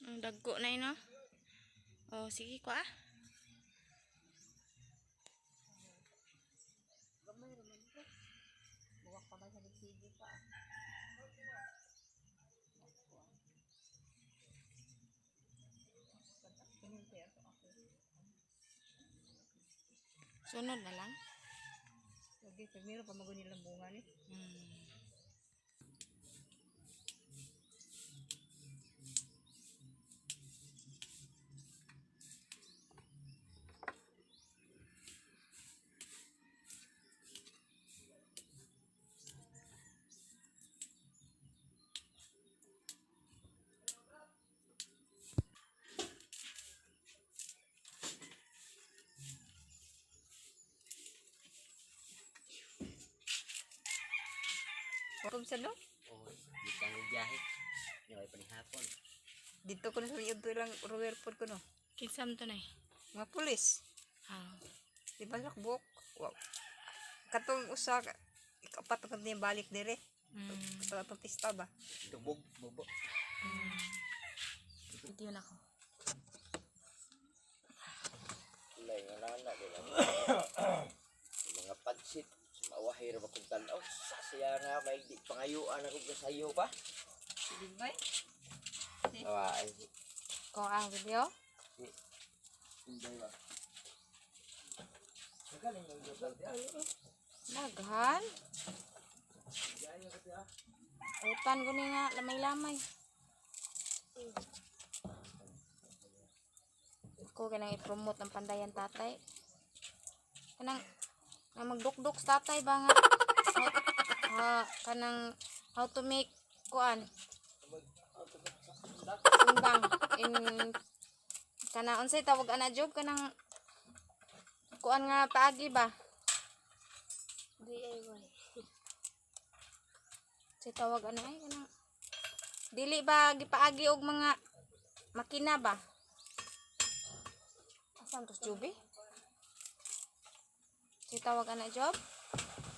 Ang dagko na yun, no? Oh, sige ko ah. Gamay naman ko. Buwak pa ba sa sige pa? Sunod na lang. Lagi, primero pa magunin lang bunga ni. Kung saan no? Oh, di kang biyahe. Nyoy pa ni hapon. Dito ko na sa iyo lang rower pod ko no. Kinsam to na eh. Mga pulis. Ah. Di ba lakbok? Wow. Katong usa ikapat ko din balik dire. Sa atong pista ba? Tubog, bobo. Ito yun ako. Lay nga nana din. Mga pansit, mawahay ra ba kung tanaw. Sasaya nga may di pangayuan ako sa iyo pa. Di ba? Ay, Kung ang video. hindi ba? Magaling yung video dia. Naghan. Utan ko ni nga lamay-lamay. Ako kanang i-promote ng Pandayan Tatay. Kanang na magdukduk sa tatay ba nga? Kanang how to make kuan. Sumbang in kana unsay tawag ana job kanang kuan nga paagi ba? DIY. Sa tawag ano ay kanang dili ba gipaagi og mga makina ba? Asam to Juby? Sa tawag ana job?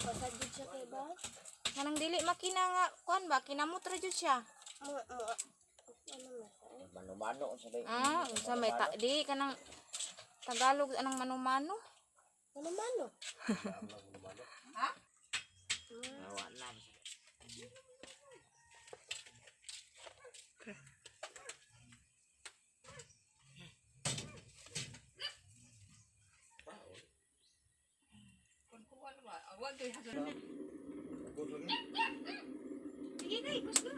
Pasagid siya kay ba? Kanang dili makina nga kuan ba kinamot ra jud siya. Ano na sa? Mano-mano sa bay. Unsa may di kanang Tagalog anang manumano? Mano? Ha? Nawa na. Kun kuan ba? Awag kay hasan. Sige kay kusgo.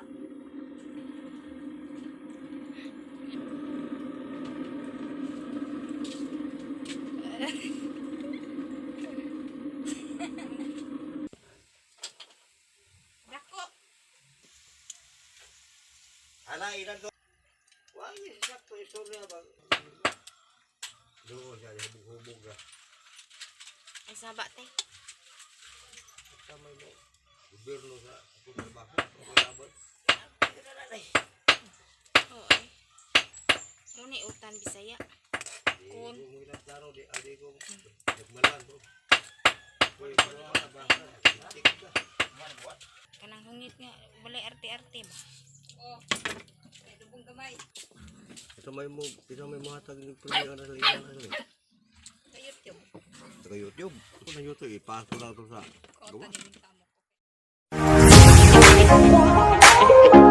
Dako. Ana ilan to? Wah, ini sakto istorya ba? Doon siya hubog-hubog ra. Ay saba te. Kamay mo. Gobyerno sa atong trabaho, pagkabot. Oo ay. Muni utan Bisaya. Kun. Kung mo klaro di adi ko nagmalan to. Kuy pero ana ba? Tik ka. Kanang hungit nga balay arte-arte ba? Oh. Ay dubong gamay. Ito may mo hatag ni pilihan sa ilan na. Sa YouTube. Sa YouTube. Kung na YouTube ipaso lang to sa Kota gawa. ni tamo ko.